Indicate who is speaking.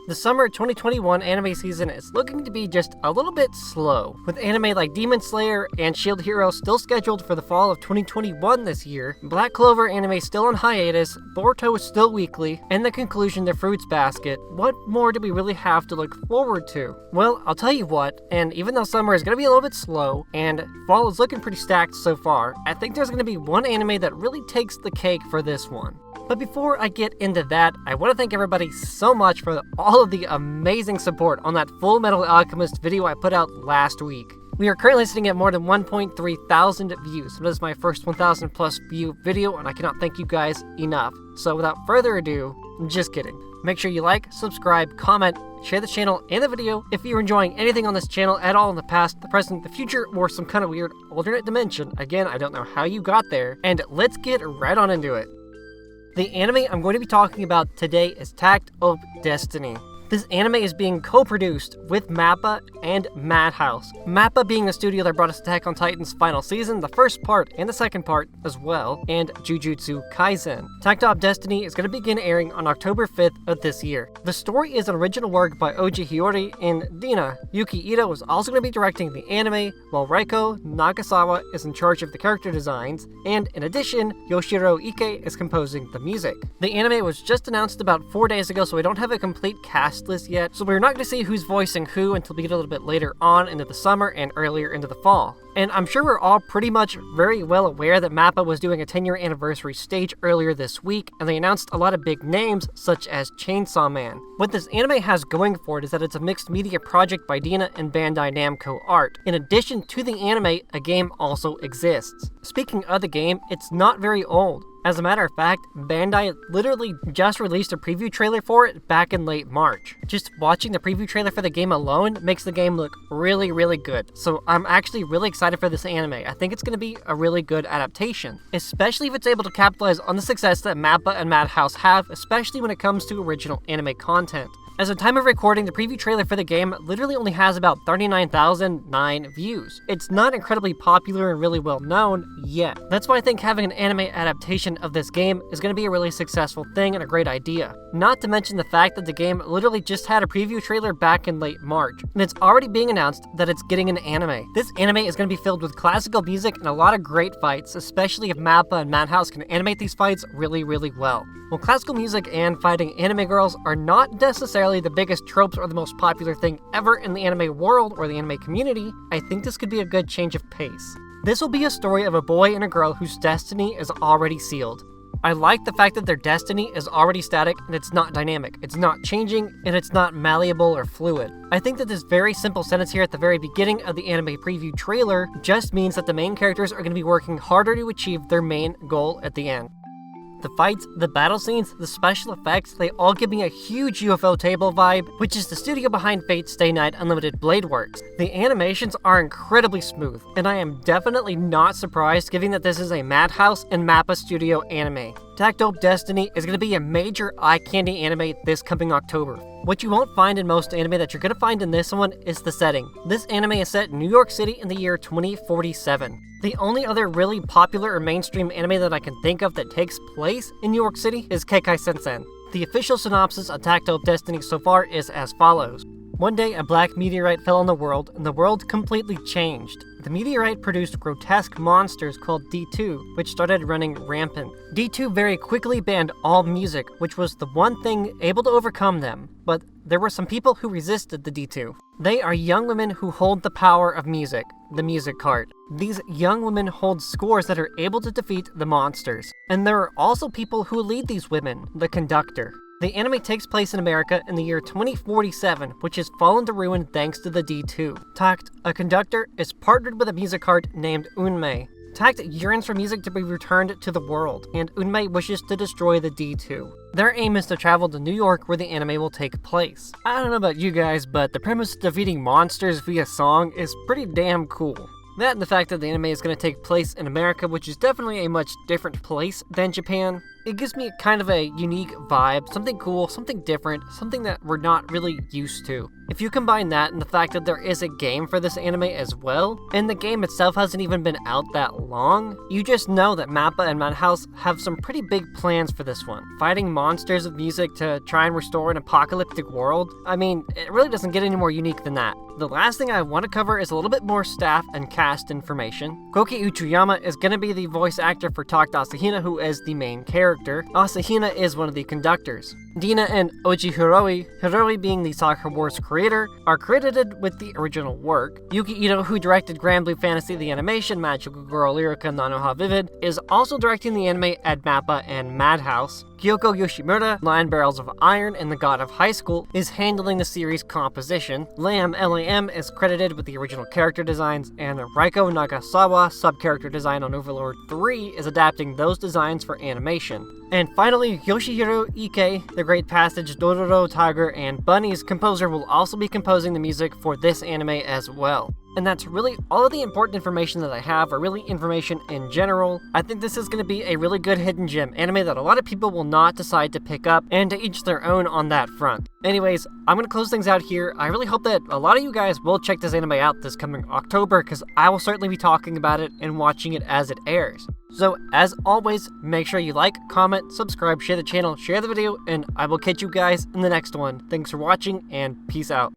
Speaker 1: The summer 2021 anime season is looking to be just a little bit slow, with anime like Demon Slayer and Shield Hero still scheduled for the fall of 2021 this year, Black Clover anime still on hiatus, Boruto is still weekly, and the conclusion to Fruits Basket. What more do we really have to look forward to? Well, I'll tell you what, and even though summer is going to be a little bit slow, and fall is looking pretty stacked so far, I think there's going to be one anime that really takes the cake for this one. But before I get into that, I want to thank everybody so much for all of the amazing support on that Full Metal Alchemist video I put out last week. We are currently sitting at more than 1.3 thousand views. This is my first 1,000 plus view video, and I cannot thank you guys enough. So without further ado, just kidding. Make sure you like, subscribe, comment, share the channel and the video if you're enjoying anything on this channel at all in the past, the present, the future, or some kind of weird alternate dimension. Again, I don't know how you got there. And let's get right on into it. The anime I'm going to be talking about today is Takt of Destiny. This anime is being co-produced with MAPPA and Madhouse. MAPPA being the studio that brought us Attack on Titan's final season, the first part and the second part as well, and Jujutsu Kaisen. Takt of Destiny is going to begin airing on October 5th of this year. The story is an original work by Oji Hiyori and Dina. Yuki Ito is also going to be directing the anime, while Reiko Nagasawa is in charge of the character designs, and in addition, Yoshiro Ike is composing the music. The anime was just announced about 4 days ago, so we don't have a complete cast list yet, so we're not going to see who's voicing who until we get a little bit later on into the summer and earlier into the fall. And I'm sure we're all pretty much very well aware that MAPPA was doing a 10-year anniversary stage earlier this week, and they announced a lot of big names such as Chainsaw Man. What this anime has going for it is that it's a mixed media project by Dina and Bandai Namco Art. In addition to the anime, a game also exists. Speaking of the game, it's not very old. As a matter of fact, Bandai literally just released a preview trailer for it back in late March. Just watching the preview trailer for the game alone makes the game look really, really good. So I'm actually really excited for this anime. I think it's going to be a really good adaptation, especially if it's able to capitalize on the success that MAPPA and Madhouse have, especially when it comes to original anime content. As of time of recording, the preview trailer for the game literally only has about 39,009 views. It's not incredibly popular and really well known yet. That's why I think having an anime adaptation of this game is going to be a really successful thing and a great idea. Not to mention the fact that the game literally just had a preview trailer back in late March, and it's already being announced that it's getting an anime. This anime is going to be filled with classical music and a lot of great fights, especially if MAPPA and Madhouse can animate these fights really, really well. While classical music and fighting anime girls are not necessarily the biggest tropes or the most popular thing ever in the anime world or the anime community, I think this could be a good change of pace. This will be a story of a boy and a girl whose destiny is already sealed. I like the fact that their destiny is already static and it's not dynamic, it's not changing, and it's not malleable or fluid. I think that this very simple sentence here at the very beginning of the anime preview trailer just means that the main characters are going to be working harder to achieve their main goal at the end. The fights, the battle scenes, the special effects, they all give me a huge UFO table vibe, which is the studio behind Fate Stay Night Unlimited Blade Works. The animations are incredibly smooth, and I am definitely not surprised given that this is a Madhouse and MAPPA studio anime. Takt of Destiny is going to be a major eye candy anime this coming October. What you won't find in most anime that you're going to find in this one is the setting. This anime is set in New York City in the year 2047. The only other really popular or mainstream anime that I can think of that takes place in New York City is Keikai Sensen. The official synopsis of Takt of Destiny so far is as follows. One day, a black meteorite fell on the world, and the world completely changed. The meteorite produced grotesque monsters called D2, which started running rampant. D2 very quickly banned all music, which was the one thing able to overcome them, but there were some people who resisted the D2. They are young women who hold the power of music, the music cart. These young women hold scores that are able to defeat the monsters. And there are also people who lead these women, the conductor. The anime takes place in America in the year 2047, which has fallen to ruin thanks to the D2. Takt, a conductor, is partnered with a music cart named Unmei. Takt yearns for music to be returned to the world, and Unmei wishes to destroy the D2. Their aim is to travel to New York where the anime will take place. I don't know about you guys, but the premise of defeating monsters via song is pretty damn cool. That and the fact that the anime is going to take place in America, which is definitely a much different place than Japan. It gives me kind of a unique vibe, something cool, something different, something that we're not really used to. If you combine that and the fact that there is a game for this anime as well, and the game itself hasn't even been out that long, you just know that MAPPA and Madhouse have some pretty big plans for this one. Fighting monsters with music to try and restore an apocalyptic world? I mean, it really doesn't get any more unique than that. The last thing I want to cover is a little bit more staff and cast information. Koki Uchiyama is going to be the voice actor for Takt Asahina, who is the main character. Asahina is one of the conductors. Dina and Oji Hiroi being the Soccer Wars creator, are credited with the original work. Yuki Ito, who directed Grand Blue Fantasy the animation, Magical Girl Lyrica Nanoha Vivid, is also directing the anime at MAPPA and Madhouse. Kyoko Yoshimura, Lion Barrels of Iron and The God of High School, is handling the series composition. LAM is credited with the original character designs, and Raiko Nagasawa, sub-character design on Overlord 3, is adapting those designs for animation. And finally, Yoshihiro Ike, The Great Passage, Dororo, Tiger, and Bunny's composer, will also be composing the music for this anime as well. And that's really all of the important information that I have, or really information in general. I think this is going to be a really good hidden gem anime that a lot of people will not decide to pick up, and to each their own on that front. Anyways, I'm going to close things out here. I really hope that a lot of you guys will check this anime out this coming October, because I will certainly be talking about it and watching it as it airs. So, as always, make sure you like, comment, subscribe, share the channel, share the video, and I will catch you guys in the next one. Thanks for watching, and peace out.